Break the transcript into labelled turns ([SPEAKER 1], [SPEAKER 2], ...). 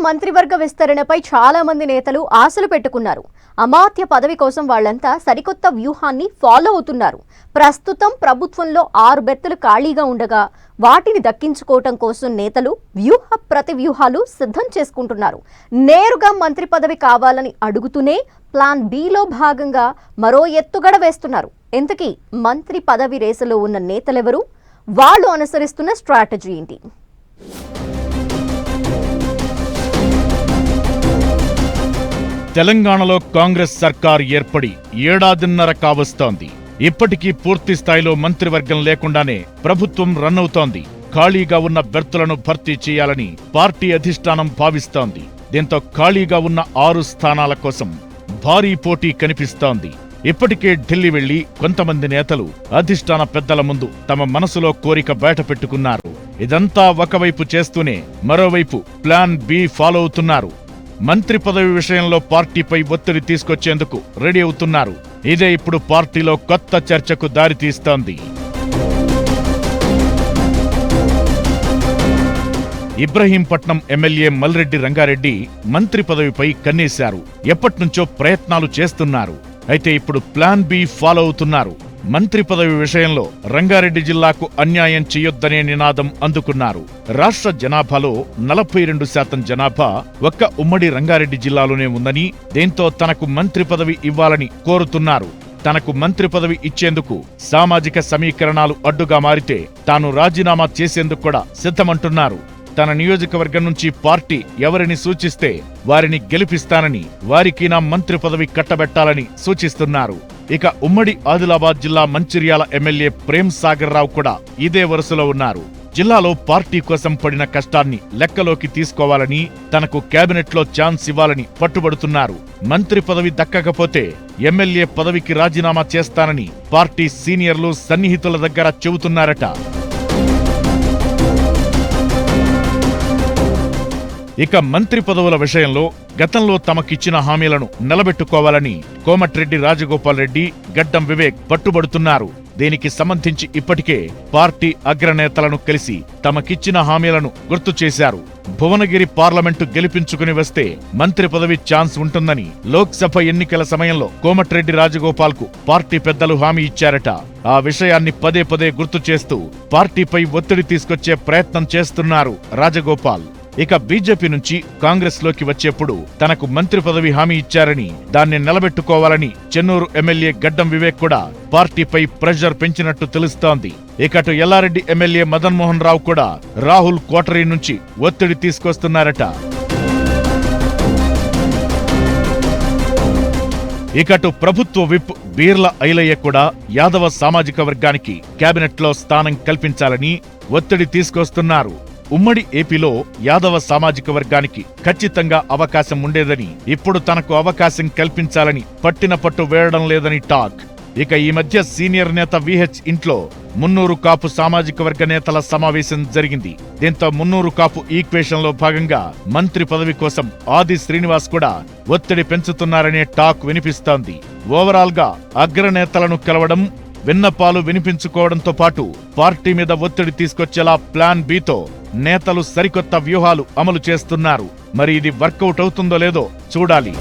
[SPEAKER 1] మంత్రివర్గ విస్తరణపై చాలా మంది నేతలు ఆశలు పెట్టుకున్నారు. అమాత్య పదవి కోసం వాళ్లంతా సరికొత్త వ్యూహాన్ని ఫాలో అవుతున్నారు. ప్రస్తుతం ప్రభుత్వంలో 6 బెర్తులు ఖాళీగా ఉండగా వాటిని దక్కించుకోవటం కోసం నేతలు ప్రతి వ్యూహాలు సిద్ధం చేసుకుంటున్నారు. నేరుగా మంత్రి పదవి కావాలని అడుగుతూనే ప్లాన్ బిలో భాగంగా మరో ఎత్తుగడ వేస్తున్నారు. ఇంతకీ మంత్రి పదవి రేసులో ఉన్న నేతలెవరు? వాళ్ళు అనుసరిస్తున్న స్ట్రాటజీ ఏంటి?
[SPEAKER 2] తెలంగాణలో కాంగ్రెస్ సర్కార్ ఏర్పడి ఏడాదిన్నర కావస్తోంది. ఇప్పటికీ పూర్తి స్థాయిలో మంత్రివర్గం లేకుండానే ప్రభుత్వం రన్ అవుతోంది. ఖాళీగా ఉన్న బెర్తులను భర్తీ చేయాలని పార్టీ అధిష్టానం భావిస్తోంది. దీంతో ఖాళీగా ఉన్న 6 స్థానాల కోసం భారీ పోటీ కనిపిస్తోంది. ఇప్పటికే ఢిల్లీ వెళ్లి కొంతమంది నేతలు అధిష్టాన పెద్దల ముందు తమ మనసులో కోరిక బయటపెట్టుకున్నారు. ఇదంతా ఒకవైపు చేస్తూనే మరోవైపు ప్లాన్ బి ఫాలో అవుతున్నారు. మంత్రి పదవి విషయంలో పార్టీపై ఒత్తిడి తీసుకొచ్చేందుకు రెడీ అవుతున్నారు. ఇదే ఇప్పుడు పార్టీలో కొత్త చర్చకు దారితీస్తోంది. ఇబ్రహీంపట్నం ఎమ్మెల్యే మల్రెడ్డి రంగారెడ్డి మంత్రి పదవిపై కన్నేశారు. ఎప్పట్నుంచో ప్రయత్నాలు చేస్తున్నారు. అయితే ఇప్పుడు ప్లాన్ బి ఫాలో అవుతున్నారు. మంత్రి పదవి విషయంలో రంగారెడ్డి జిల్లాకు అన్యాయం చేయొద్దనే నినాదం అందుకున్నారు. రాష్ట్ర జనాభాలో 42% జనాభా ఒక్క ఉమ్మడి రంగారెడ్డి జిల్లాలోనే ఉందని, దీంతో తనకు మంత్రి పదవి ఇవ్వాలని కోరుతున్నారు. తనకు మంత్రి పదవి ఇచ్చేందుకు సామాజిక సమీకరణాలు అడ్డుగా మారితే తాను రాజీనామా చేసేందుకు కూడా సిద్ధమంటున్నారు. తన నియోజకవర్గం నుంచి పార్టీ ఎవరిని సూచిస్తే వారిని గెలిపిస్తానని, వారికి నా మంత్రి పదవి కట్టబెట్టాలని సూచిస్తున్నారు. ఇక ఉమ్మడి ఆదిలాబాద్ జిల్లా మంచిర్యాల ఎమ్మెల్యే ప్రేమ్ సాగర్ రావు కూడా ఇదే వరుసలో ఉన్నారు. జిల్లాలో పార్టీ కోసం పడిన కష్టాన్ని లెక్కలోకి తీసుకోవాలని, తనకు కేబినెట్లో ఛాన్స్ ఇవ్వాలని పట్టుబడుతున్నారు. మంత్రి పదవి దక్కకపోతే ఎమ్మెల్యే పదవికి రాజీనామా చేస్తానని పార్టీ సీనియర్లు సన్నిహితుల దగ్గర చెబుతున్నారట. ఇక మంత్రి పదవుల విషయంలో గతంలో తమకిచ్చిన హామీలను నిలబెట్టుకోవాలని కోమటిరెడ్డి రాజగోపాల్ రెడ్డి, గడ్డం వివేక్ పట్టుబడుతున్నారు. దీనికి సంబంధించి ఇప్పటికే పార్టీ అగ్రనేతలను కలిసి తమకిచ్చిన హామీలను గుర్తు చేశారు. భువనగిరి పార్లమెంటు గెలిపించుకుని వస్తే మంత్రి పదవి ఛాన్స్ ఉంటుందని లోక్సభ ఎన్నికల సమయంలో కోమటిరెడ్డి రాజగోపాల్ కు పార్టీ పెద్దలు హామీ ఇచ్చారట. ఆ విషయాన్ని పదే పదే గుర్తు చేస్తూ పార్టీపై ఒత్తిడి తీసుకొచ్చే ప్రయత్నం చేస్తున్నారు రాజగోపాల్. ఇక బీజేపీ నుంచి కాంగ్రెస్ లోకి వచ్చేప్పుడు తనకు మంత్రి పదవి హామీ ఇచ్చారని, దాన్ని నిలబెట్టుకోవాలని చెన్నూరు ఎమ్మెల్యే గడ్డం వివేక్ కూడా పార్టీపై ప్రెషర్ పెంచినట్టు తెలుస్తోంది. ఇకటు ఎల్లారెడ్డి ఎమ్మెల్యే మదన్ మోహన్ రావు కూడా రాహుల్ కోటరీ నుంచి ఒత్తిడి తీసుకొస్తున్నారట. ఇకటు ప్రభుత్వ విప్ బీర్ల ఐలయ్య కూడా యాదవ సామాజిక వర్గానికి కేబినెట్లో స్థానం కల్పించాలని ఒత్తిడి తీసుకొస్తున్నారు. ఉమ్మడి ఏపీలో యాదవ సామాజిక వర్గానికి ఖచ్చితంగా అవకాశం ఉండేదని, ఇప్పుడు తనకు అవకాశం కల్పించాలని పట్టిన పట్టు వేయడం లేదని టాక్. ఇక ఈ మధ్య సీనియర్ నేత విహెచ్ ఇంట్లో మున్నూరు కాపు సామాజిక వర్గ నేతల సమావేశం జరిగింది. దీంతో మున్నూరు కాపు ఈక్వేషన్ లో భాగంగా మంత్రి పదవి కోసం ఆది శ్రీనివాస్ కూడా ఒత్తిడి పెంచుతున్నారనే టాక్ వినిపిస్తోంది. ఓవరాల్ గా అగ్రనేతలను కలవడం, విన్నపాలు వినిపించుకోవడంతో పాటు పార్టీ మీద ఒత్తిడి తీసుకొచ్చేలా ప్లాన్ బితో నేతలు సరికొత్త వ్యూహాలు అమలు చేస్తున్నారు. మరి ఇది వర్కౌట్ అవుతుందో లేదో చూడాలి.